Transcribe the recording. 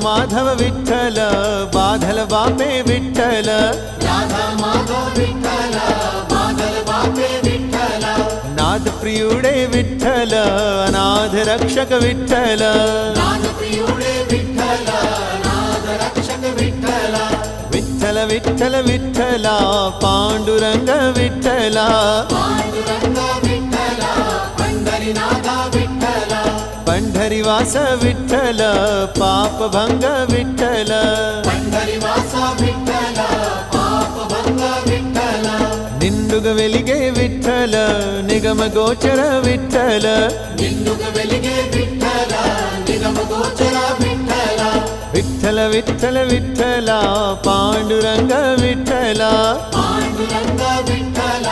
माधव विठ्ठल बाधल बापे विठ्ठल राधा माधव विठ्ठल बादल बापे विठ्ठल नाद प्रियुडे विठ्ठल अनाथ रक्षक विठ्ठल नाद प्रियुडे विठ्ठल नाद रक्षक विठ्ठल विठ्ठल विठ्ठल विठ्ठला पांडुरंग विठ्ठला पांडुरंग विठ्ठल पंढरीनाथ विठ्ठल पंढरीवास विठ्ठल पापभंग विठ्ठल पंढरीवास विठ्ठल पापभंग विठ्ठल निंडुग वेलिगे विठ्ठल निगम गोचर विठ्ठल निंडुग वेलिगे विठ्ठल निगम गोचर विठ्ठल विठ्ठल विठ्ठल विठ्ठला पांडुरंग विठ्ठला पांडुरंग विठ्ठल